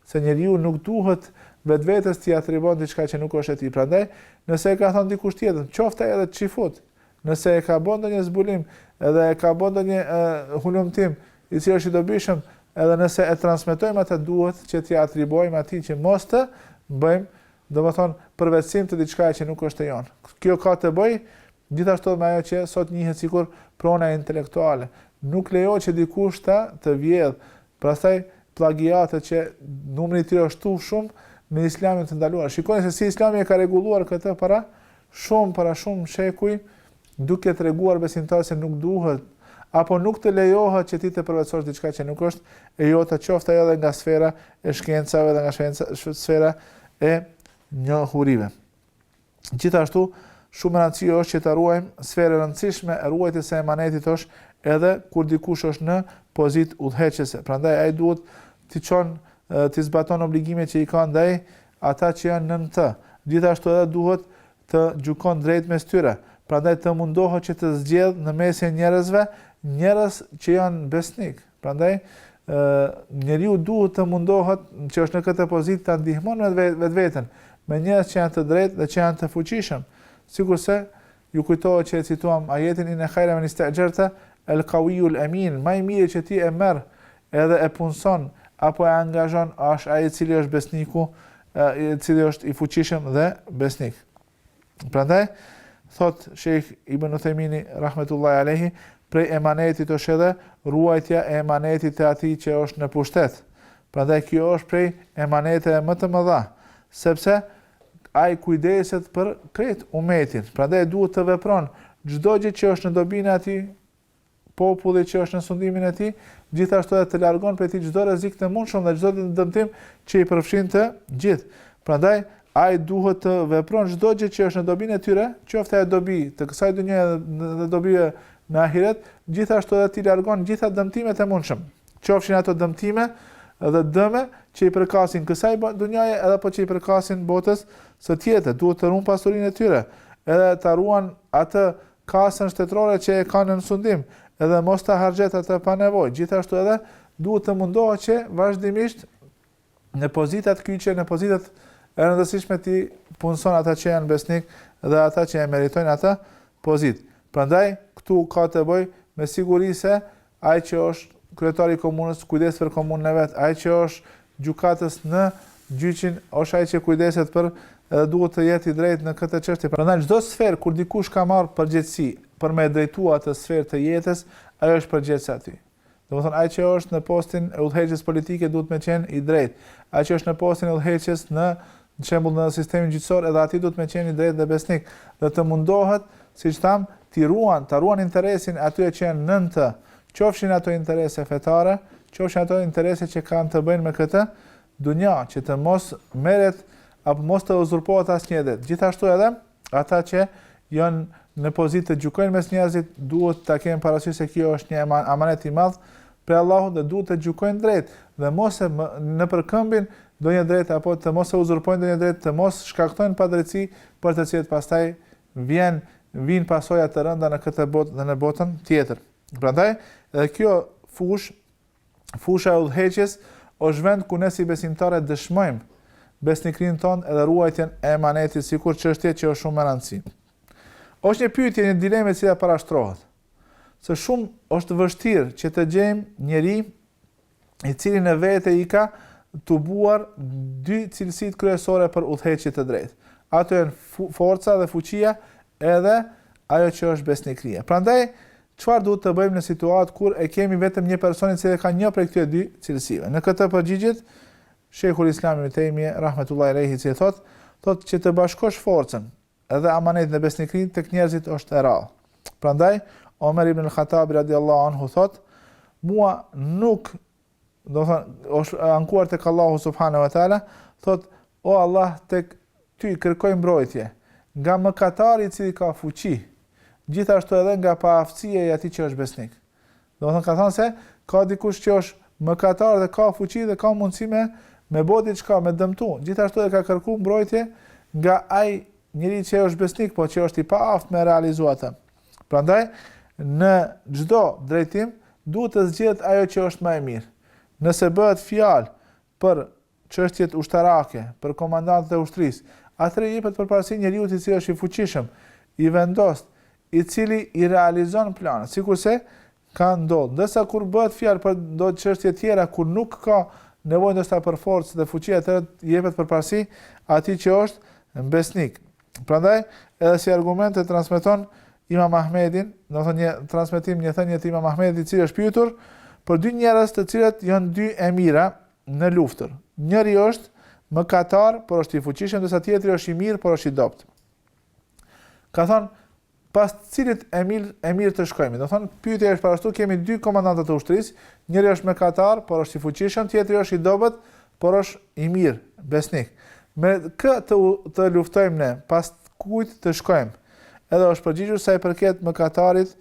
Se njeriu nuk duhet vetvetes t'i atribon diçka që nuk është e tij. Prandaj, nëse e ka thënë dikush tjetër, qoftë edhe çifut, nëse e ka bën ndonjë zbulim, edhe e ka bën ndonjë hulumtim, i cili është i dobishëm, edhe nëse e transmetojmë atë, duhet që t'i atribuojmë atij që mos të bëjmë, domethënë, përvetësim të diçka që nuk është e jon. Kjo ka të bëjë gjithashtu me ajo që sot njihet sikur prona intelektuale. Nuk lejo që dikush të vjedh. Pastaj plagiatet që numri i tyre është shumë në Islamin të ndaluar. Shikoni se si Islami e ka rregulluar këtë para shumë shekuj, duke treguar besimtarëve se nuk duhet apo nuk të lejohet që ti të përvetësosh diçka që nuk është e jota, qoftë ajo edhe nga sfera e shkencave dhe nga sfera e njohurive. Gjithashtu, shumë e rëndësishme është që të ruajmë sferë rëndësishme e ruajtjes së emanetit është edhe kur dikush është në pozitë udhëheqëse. Prandaj ai duhet të zbaton obligimet që i ka ndaj ata që janë nën të. Gjithashtu edhe duhet të gjykon drejt mes tyre. Prandaj të mundohet që të zgjedh në mesin e njerëz që janë besnik. Prandaj njeriu duhet të mundohet që është në këtë pozitë ta ndihmon vetveten me njerëz që janë të drejtë dhe që janë të fuqishëm. Sigurisht ju kujtohet që cituam ajetin in khayra man istajarta al-qawiyyu al-amin, më i miri që ti e merr edhe e punson apo e angazhon është ai i cili është besniku, i cili është i fuqishëm dhe besnik. Prandaj thot Sheikh Ibn Uthaymini rahmetullahi alayhi, prej emanetit është edhe ruajtja e emanetit të atij që është në pushtet. Prandaj kjo është prej emaneteve më të mëdha, sepse ai kujdeset për krejt umetin. Prandaj duhet të vepron çdo gjë që është në dobinë e atij, populli që është në sundimin e tij, gjithashtu edhe të largon prej tij çdo rrezik të mundshëm dhe çdo dëmtim që i përfshin të gjithë. Prandaj ai duhet të vepron çdo gjë që është në dobinë e tyre, qoftë ajo dobi të kësaj dhunje dhe dobive në ahiret, gjithashtu edhe t'i largon gjitha dëmtimet e mundshëm. Qofshin ato dëmtime dhe dëme që i përkasin kësaj dhunjaje edhe po që i përkasin botës së tjetër. Duhet të ruan pasurinë e tyre, edhe ta ruan atë kasën shtetërore që e kanë në sundim, edhe mos ta harxhet atë pa nevojë. Gjithashtu edhe duhet të mundohet që vazhdimisht në pozitat kyçe, në pozitat e rëndësishme ti punson ata që janë besnik dhe ata që e meritojnë atë pozitë. Prandaj këtu ka të bëj me siguri se ai që është kryetari i komunës kujdes për komunën e vet, ai që është gjykatës në gjyqin është ai që kujdeset për edhe duhet të jetë i drejtë në këtë çështje. Prandaj çdo sferë kur dikush ka marrë përgjegjësi për me drejtuar atë sferë të jetës, ajo është përgjegjës aty. Domethënë ai që është në postin e udhëheqjes politike duhet të qenë i drejtë. Ai që është në postin e udhëheqjes në shembull në sistemin gjyqësor, edhe aty duhet të qenë i drejtë dhe besnik, dhe të mundohet, siç tham, ta ruan interesin atyre që janë nën të, qofshin ato interese fetare, qofshin ato interese që kanë të bëjnë me këtë dunja, që të mos merret apo mos të uzurpohet asnjë det. Gjithashtu edhe ata që janë në pozitë të gjykojnë mes njerëzit, duhet ta kenë parasysh se kjo është një amanet i madh për Allahun dhe duhet të gjykojnë drejt dhe mos e në përkëmbin ndonjë drejt apo të mos e uzurpojnë ndonjë drejt, të mos shkaktojnë padrejtësi për të cilat pastaj vijnë pasoja të rënda në këtë botë dhe në botën tjetër. Prandaj, edhe kjo fusha e udhëheqjes është vend ku ne si besimtarë dëshmojmë besnikrinë tonë edhe ruajtjen e emanetit, sikur çështje që është shumë e rëndësishme. Është një pyetje, një dilemë e cila parashtrohet. Se shumë është vështirë që të gjejmë njeri i cili në vete i ka tubuar dy cilësitë kryesore për udhëheqje të drejtë. Ato janë forca dhe fuqia, edhe ajo që është besnikëria. Prandaj, çfarë duhet të bëjmë në situatë kur e kemi vetëm një person i cili ka një prej këtyre dy cilësive? Në këtë përgjigjet Sheikhul Islam Ibn Taymiyah rahmetullahi alayhi si thotë që të bashkosh forcën edhe amanetin e besnikërisë tek njerëzit është e rrallë. Prandaj Omer ibn al-Khattab radiallahu anhu thotë, mua nuk, do thonë, është ankuar tek Allahu subhanahu wa taala, thotë, o Allah, tek ty kërkoj mbrojtje nga mëkatari i cili ka fuqi, gjithashtu edhe nga paaftësia e atij që është besnik. Do thonë, ka thënë se ka dikush që është mëkatar dhe ka fuqi dhe ka mundësi me bë diçka, me dëmtu. Gjithashtu edhe ka kërkuar mbrojtje nga ai njeri që është besnik, po që është i paaftë me realizuar atë. Prandaj, në çdo drejtim duhet të zgjedhet ajo që është më e mirë. Nëse bëhet fjalë për çështjet ushtarake, për komandantët e ushtrisë, atëherë jepet përparësi njeriu i cili është i fuqishëm, i vendosur, i cili i realizon planet, sikurse ka ndodhur. Ndërsa kur bëhet fjalë për ndonjë çështje tjera kur nuk ka nevojë ndoshta për forcë dhe fuqi, atëherë jepet përparësi atij që është besnik. Prandaj, edhe si argument e transmeton Imam Ahmedin, do të thonë një transmetim, një thënie të Imam Ahmedit, i cili është pyetur për dy njerëz të cilët janë dy emira në luftër. Njëri është mëkatar, por është i fuqishëm, ndërsa tjetri është i mirë, por është i dopt. Ka thonë, pas cilit emir të shkojmë? Do thonë, pyetja është parashtu, kemi dy komandantë të ushtrisë, njëri është mëkatar, por është i fuqishëm, tjetri është i dobët, por është i mirë, besnik. Me kë të luftojmë ne, pas kujt të shkojmë? Edhe është përgjigjur sa i përket mëkatarit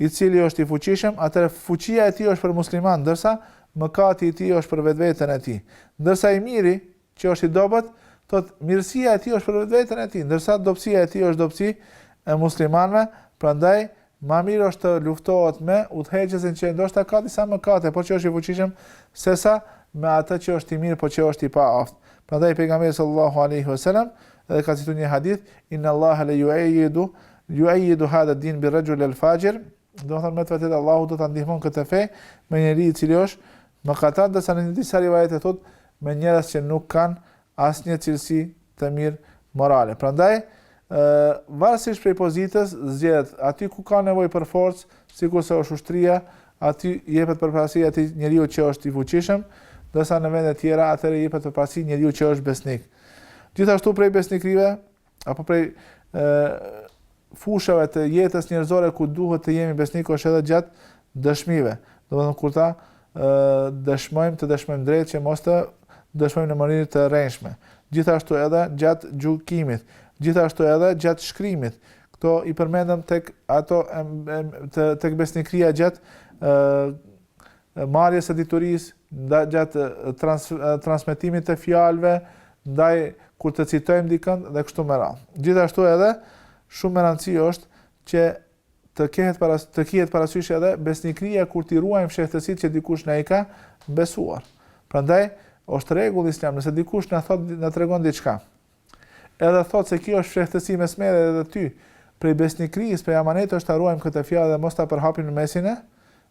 i cili është i fuqishëm, atëherë fuqia e tij është për musliman, ndërsa mëkati i tij është për vetveten e tij. Ndërsa i miri, që është i dobët, thotë mirësia e tij është për vetveten e tij, ndërsa dobësia e tij është dobësi e muslimanëve, prandaj më mirë është të luftohet me udhëheqësin që ndoshta ka disa mëkate, por që është i fuqishëm, sesa me atë që është i mirë, por që është i paaftë. Prandaj pejgamberi sallallahu alaihi wasallam edhe ka cituar një hadith, inna Allaha la yu'ayyidu hadha ad-din bi rajul al-fajir, do të thonë me të vërtetë Allahu do ta ndihmon këtë fe me njeriu i cili është mëkatar, ndërsa në disa rivajete thotë me njerëz që nuk kanë asnjë cilësi të mirë morale. Prandaj, varësisht prej pozitës, zgjedhet aty ku ka nevojë për forcë, sikurse është ushtria, aty jepet përparësi atij njeriu që është i fuqishëm, ndërsa në vende të tjera atëherë jepet përparësi njeriu që është besnik. Gjithashtu prej besnikrive, apo prej fushave të jetës njerëzore ku duhet të jemi besnik është edhe gjatë dëshmive. Do të thonë kur ta dëshmojmë drejt që mos të dëshmojmë në mënyrë të rrënjshme. Gjithashtu edhe gjatë gjykimit, gjithashtu edhe gjatë shkrimit. Kto i përmendëm tek ato tek besnikria gjatë marrjes së diturisë, gjatë transmetimit të fjalëve, ndaj kur të citojmë dikën dhe kështu me radhë. Gjithashtu edhe shumë e rëndësishme është që të kehet parasysh edhe besnikëria kur t'i ruajmë shehtësitë që dikush na i ka besuar. Prandaj është rregull islam, nëse dikush na tregon diçka, edhe thotë se kjo është shehtësi mes meje edhe ty, prej besnikërisë, prej amanetit është ta ruajmë këtë fjalë dhe mos ta përhapim në mesin e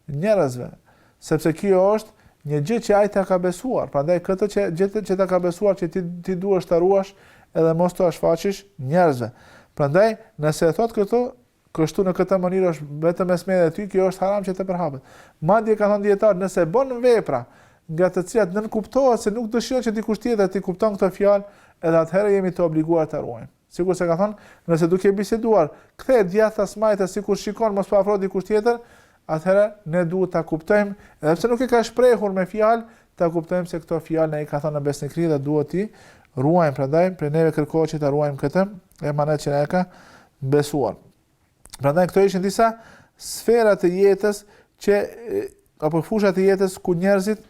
njerëzve, sepse kjo është një gjë që ai ta ka besuar. Prandaj këtë që ta ka besuar që ti duhesh ta ruash edhe mos ta shfaqësh njerëzve. Prandaj nëse e thot kështu në këtë mënyrë është vetëm mes meje dhe ty, kjo është haram që të përhapet. Madje ka thënë dietar, nëse bën vepra nga të cilat nën kuptohet se nuk dëshiron që dikush tjetër të kupton këtë fjalë, edhe atëherë jemi të obliguar ta ruajmë. Sikur se ka thënë, nëse duke biseduar, kthehet djathta smajta sikur shikon mos pa afro dikush tjetër, atëherë ne duhet ta kuptojmë, edhe pse nuk e ka shprehur me fjalë, ta kuptojmë se këto fjalë ne i ka thënë në besnikëri dhe duhet i ruajmë, prandaj për neve kërkohet që ta ruajmë këtë emanet që na ka besuar. Prandaj këto ishin disa sfera të jetës që apo fusha të jetës ku njerëzit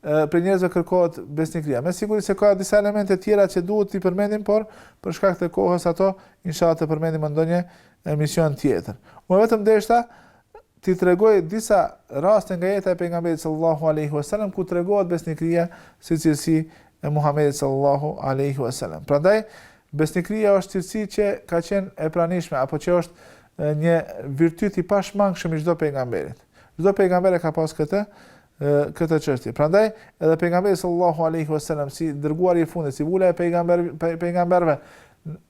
për njerëzve kërkohet besnikëria. Me siguri se ka disa elemente tjera që duhet t'i përmendim, por për shkak të kohës ato inshallah të përmendim në ndonjë emision tjetër. Unë vetëm deshta t'i tregoj disa raste nga jeta e pejgamberit sallallahu alaihi wasallam ku tregohet besnikëria si cilësi e Muhamedit sallallahu alaihi wasallam. Prandaj besnikëria është cilësi që ka qenë e pranishme apo që është një virtyt i pashmangshëm i çdo pejgamberit. Çdo pejgamber ka pas këtë çështje. Prandaj edhe pejgamberi sallallahu alaihi wasallam si dërguari i fundit, si vula e pejgamberëve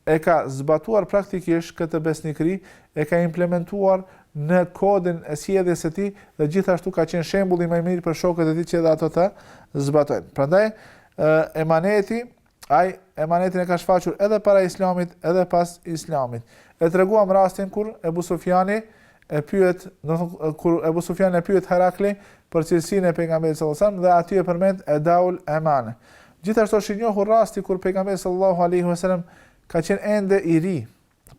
e ka zbatuar praktikisht këtë besnikëri, e ka implementuar në kodin e sjelljes së tij dhe gjithashtu ka qenë shembull i më i mirë për shokët e tij që ato të zbatojnë. Prandaj emanetin e ka shfaqur edhe para islamit, edhe pas islamit. E treguam rastin kur Ebu Sufjani e pyet Herakli për cilësinë e pejgamberit sallallahu alajhi wasallam dhe aty e përmend Edaul Emane. Gjithashtu është i njohur rasti kur pejgamberi sallallahu alajhi wasallam ka qenë ende i ri,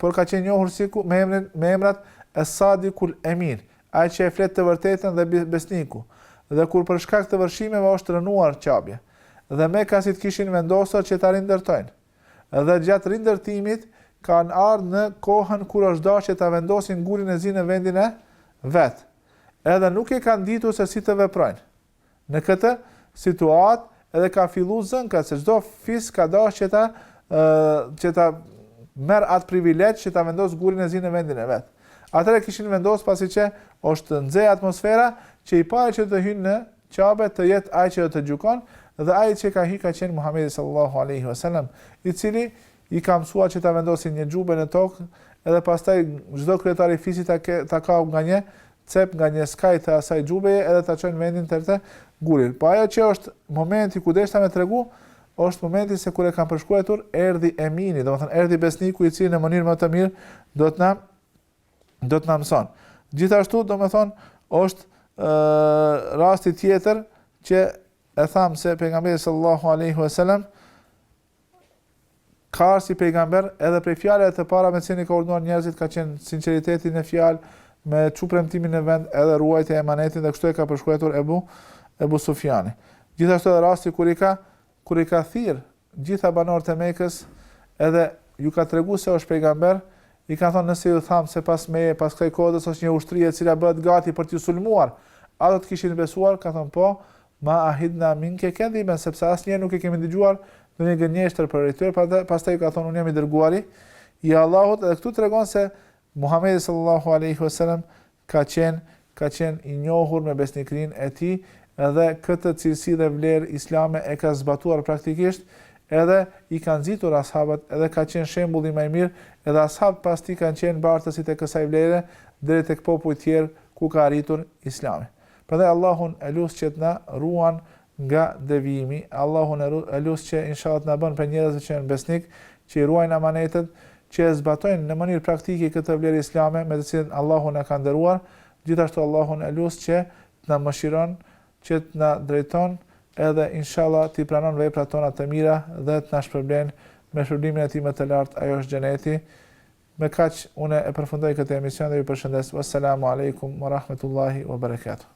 por ka qenë njohur me emrat Es-Sadiqul Emin, ai që e flet të vërtetën dhe besniku. Dhe kur për shkak të vërshimeve është rënuar qabje, dhe Mekasit kishin vendosur që ta rindërtojnë. Dhe gjatë rindërtimit kanë ardhur në kohën kur është dashur që ta vendosin gurin e zi në vendin e vet. Edhe nuk e kanë ditur se si të veprojnë. Në këtë situatë edhe ka filluar zënkat se çdo fis ka dashur që ta merr atë privilegj që ta vendos gurin e zi në vendin e vet. Atëherë kishin vendosur pasi që është nxehtë atmosfera që i pari që të hyjnë në qabe të jetë ai që të gjykon dhe ai që ka hyrë ka qenë Muhamedi sallallahu alaihi wasallam, i cili i ka mësuar që ta vendosin një xhube në tokë edhe pastaj çdo kryetar i fisit ta ka nga një cep nga një skaj të asaj xhubeje edhe ta çojnë vendin të gurit. Po ajo që është momenti ku deshta me tregu është momenti se kur e kanë përshkruar erdhi Emini, domethënë erdhi besniku i cili në mënyrë më të mirë do të na mëson. Gjithashtu domethënë është rasti tjetër që e tham se pejgamberi sallallahu alaihi wasallam ka si pejgamber edhe prej fjalëve të para me cilën i ka urdhëruar njerëzit ka qenë sinqeriteti në fjalë, me çupremtimin në vend, edhe ruajtja e emanetit dhe kështu e ka përshkruar Ebu Sufjani. Gjithashtu edhe rasti kur i ka thirr gjitha banorët e Mekës edhe ju ka treguar se është pejgamber, i kanë thënë nëse ju tham se pas kësaj kodës është një ushtri e cila bëhet gati për t'ju sulmuar, a do të kishin besuar? Ka thënë po, ma ahidna minke kadhiban, sepse asnjëherë nuk e kemi dëgjuar në një gënjeshtër për tyre. Pastaj ka thonë unë jam i dërguari i Allahut, edhe këtu tregon se Muhamedi sallallahu alaihi wasallam ka qenë i njohur me besnikërinë e tij, edhe këtë cilësi dhe vlerë islame e ka zbatuar praktikisht, edhe i kanë nxitur ashabët, edhe ka qenë shembulli më i mirë, edhe ashabët pas tij kanë qenë bartësit e kësaj vlere deri tek popujt tjerë ku ka arritur Islami. Prandaj Allahun e lut që të na ruan nga devijimi, Allahun e lut që inshallah na bën për njerëz që janë besnik, që i ruajnë amanetet, që e zbatojnë në mënyrë praktike këtë vlerë islame me të cilën Allahu na ka nderuar. Gjithashtu Allahun e lut që të na mëshiron, që të na drejton, edhe inshallah t'i pranon veprat tona të mira dhe të na shpërblen me shpërblimin e tij më të lartë, ajo është xheneti. Me kaq unë e përfundoj këtë emision dhe ju përshëndes. Wassalamu alaikum wa rahmatullahi wa barakatuh.